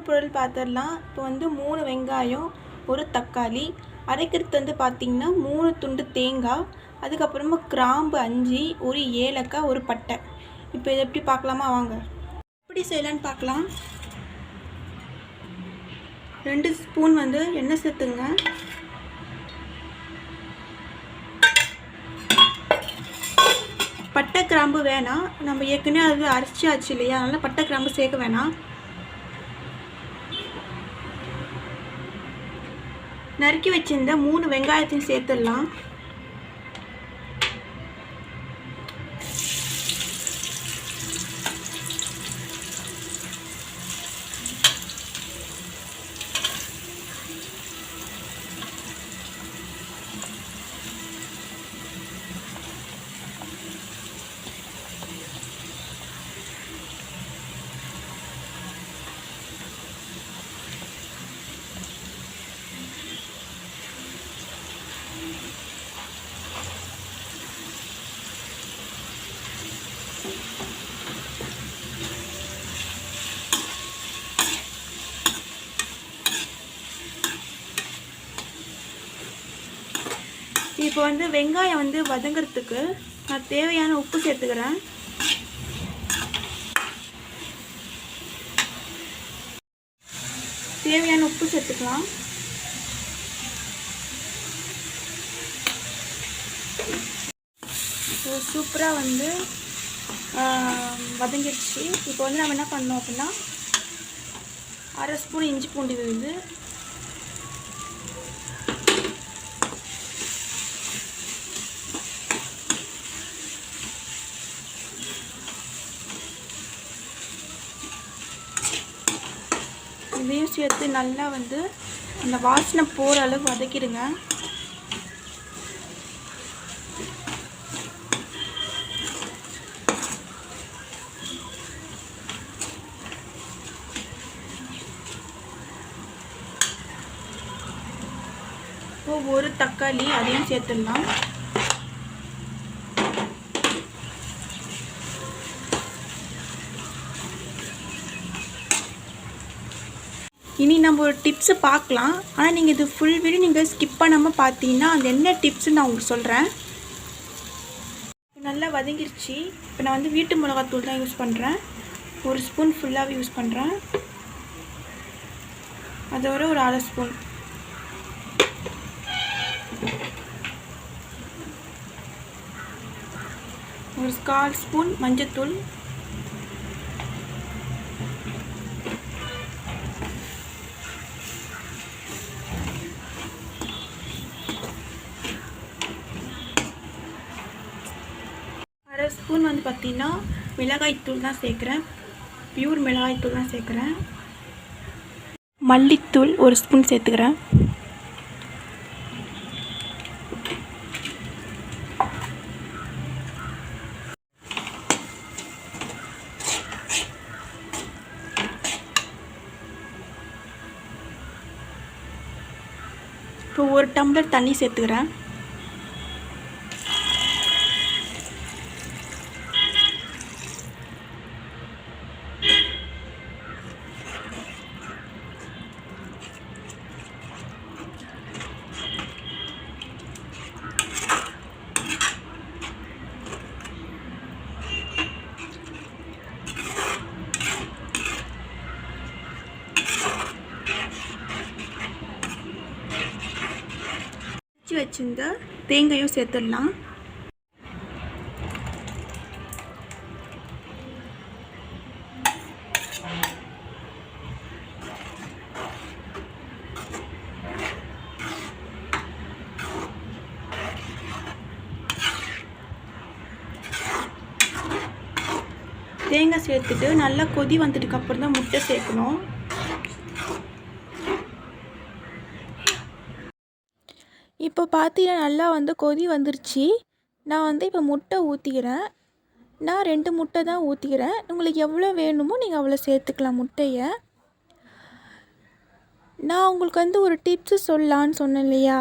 பொருள் பார்த்துடலாம். இப்போ வந்து 3 வெங்காயம், 1 தக்காளி, அரைக்கிறது வந்து பார்த்திங்கன்னா 3 துண்டு தேங்காய், அதுக்கப்புறமா கிராம்பு 5, 1 ஏலக்காய், 1 பட்டை. இப்போ இதை எப்படி பார்க்கலாமா? வாங்க எப்படி செய்யலான்னு பார்க்கலாம். 2 ஸ்பூன் வந்து எண்ணெய் சேர்த்துங்க. பட்டை கிராம்பு வேணாம், நம்ம ஏற்கனவே அது அரைச்சாச்சு இல்லையா, அதனால் பட்டை கிராம்பு சேர்க்க வேணாம். நறுக்கி வச்சிருந்த 3 வெங்காயத்தையும் சேர்த்துடலாம். இப்போ வந்து வெங்காயம் வந்து வதங்கிறதுக்கு நான் தேவையான உப்பு சேர்த்துக்கிறேன். தேவையான உப்பு சேர்த்துக்கலாம். சூப்பராக வந்து வதங்கிடுச்சு. இப்போ வந்து நம்ம என்ன பண்ணோம் அப்படின்னா, 1/2 ஸ்பூன் இஞ்சி பூண்டு விழுது, இதையும் சேர்த்து நல்லா வந்து அந்த வாசனை போகிற அளவுக்கு வதக்கிடுங்க. இப்போ 1 தக்காளி அதையும் சேர்த்துடலாம். இனி நம்ம ஒரு டிப்ஸு பார்க்கலாம். ஆனால் நீங்கள் இது ஃபுல் வீடியோ நீங்கள் ஸ்கிப் பண்ணாமல் பார்த்தீங்கன்னா அந்த என்ன டிப்ஸுன்னு நான் உங்களுக்கு சொல்கிறேன். நல்லா வதங்கிடுச்சு. இப்போ நான் வந்து வீட்டு மிளகாத்தூள் தான் யூஸ் பண்ணுறேன். 1 ஸ்பூன் ஃபுல்லாகவே யூஸ் பண்ணுறேன். அதோட ஒரு 1/2 ஸ்பூன், ஒரு 1/4 ஸ்பூன் மஞ்சத்தூள், ஸ்பூன் வந்து பார்த்திங்கன்னா மிளகாய்த்தூள் தான் சேர்க்குறேன். பியூர் மிளகாய்த்தூள் தான் சேர்க்குறேன். மல்லித்தூள் 1 ஸ்பூன் சேர்த்துக்கிறேன். இப்போ 1 டம்ளர் தண்ணி சேர்த்துக்கிறேன். வச்சிருந்த தேங்காயும் சேர்த்துடலாம். தேங்காய் சேர்த்துட்டு நல்லா கொதி வந்ததுக்கு அப்புறம் தான் முட்டை சேர்க்கணும். இப்போ பார்த்தீங்கன்னா நல்லா வந்து கொதி வந்துருச்சு. நான் வந்து இப்போ முட்டை ஊற்றிக்கிறேன். நான் 2 முட்டை தான் ஊற்றிக்கிறேன். உங்களுக்கு எவ்வளோ வேணுமோ நீங்கள் அவ்வளோ சேர்த்துக்கலாம் முட்டையை. நான் உங்களுக்கு வந்து ஒரு டிப்ஸு சொல்லலான்னு சொன்னேன் இல்லையா,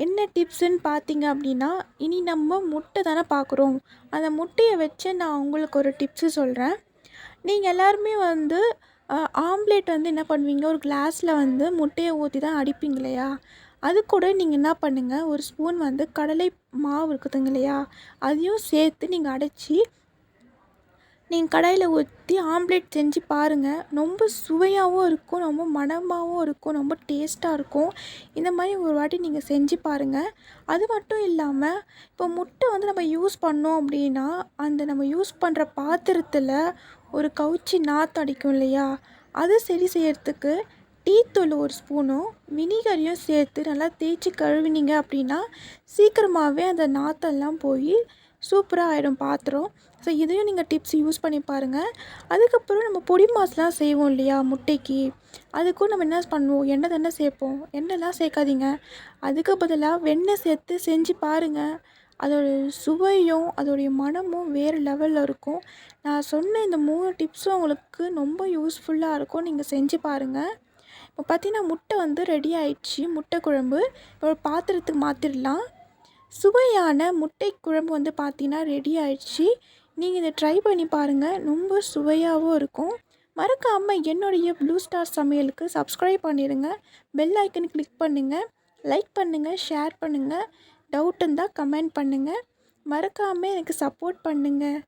என்ன டிப்ஸுன்னு பார்த்தீங்க அப்படின்னா, இனி நம்ம முட்டை தானே பார்க்குறோம். அந்த முட்டையை வச்சு நான் உங்களுக்கு ஒரு டிப்ஸு சொல்கிறேன். நீங்கள் எல்லாருமே வந்து ஆம்லேட் வந்து என்ன பண்ணுவீங்க, ஒரு கிளாஸில் வந்து முட்டையை ஊற்றி தான் அடிப்பீங்க இல்லையா? அது கூட நீங்கள் என்ன பண்ணுங்கள், ஒரு ஸ்பூன் வந்து கடலை மாவு இருக்குதுங்க இல்லையா, அதையும் சேர்த்து நீங்கள் அடைச்சி நீங்கள் கடாயில் ஊற்றி ஆம்லேட் செஞ்சு பாருங்கள். ரொம்ப சுவையாகவும் இருக்கும், ரொம்ப மணமாகவும் இருக்கும், ரொம்ப டேஸ்ட்டாக இருக்கும். இந்த மாதிரி ஒரு வாட்டி நீங்கள் செஞ்சு பாருங்கள். அது மட்டும் இல்லாமல், இப்போ முட்டை வந்து நம்ம யூஸ் பண்ணோம் அப்படின்னா, அந்த நம்ம யூஸ் பண்ணுற பாத்திரத்தில் ஒரு கவுச்சி நாற்றம் அடிக்கும் இல்லையா, அது சரி செய்யறதுக்கு டீத்தூள் ஒரு ஸ்பூனும் வினிகரையும் சேர்த்து நல்லா தேய்ச்சி கழுவினீங்க அப்படின்னா சீக்கிரமாகவே அந்த நாற்றம்லாம் போய் சூப்பராக ஆகிடும் பாத்திரம். ஸோ இதையும் நீங்கள் டிப்ஸ் யூஸ் பண்ணி பாருங்கள். அதுக்கப்புறம் நம்ம பொடி மாஸ்லாம் செய்வோம் இல்லையா முட்டைக்கு, அதுக்கும் நம்ம என்ன பண்ணுவோம், எண்ணெய் தானே சேர்ப்போம். எண்ணெய்லாம் சேர்க்காதீங்க, அதுக்கு பதிலாக வெண்ணெய் சேர்த்து செஞ்சு பாருங்கள். அதோடய சுவையும் அதோடைய மனமும் வேறு லெவலில் இருக்கும். நான் சொன்ன இந்த 3 டிப்ஸும் உங்களுக்கு ரொம்ப யூஸ்ஃபுல்லாக இருக்கும். நீங்கள் செஞ்சு பாருங்கள். இப்போ பார்த்தீங்கன்னா முட்டை வந்து ரெடி ஆயிடுச்சு. முட்டை குழம்பு இப்போ ஒரு பாத்திரத்துக்கு மாற்றிடலாம். சுவையான முட்டை குழம்பு வந்து பார்த்தீங்கன்னா ரெடி ஆயிடுச்சு. நீங்கள் இதை ட்ரை பண்ணி பாருங்கள், ரொம்ப சுவையாகவும் இருக்கும். மறக்காமல் என்னுடைய ப்ளூ ஸ்டார் சமையலுக்கு சப்ஸ்கிரைப் பண்ணிடுங்க. பெல் ஐக்கன் கிளிக் பண்ணுங்கள், லைக் பண்ணுங்கள், ஷேர் பண்ணுங்கள். டவுட் இருந்தால் கமெண்ட் பண்ணுங்கள். மறக்காமல் எனக்கு சப்போர்ட் பண்ணுங்கள்.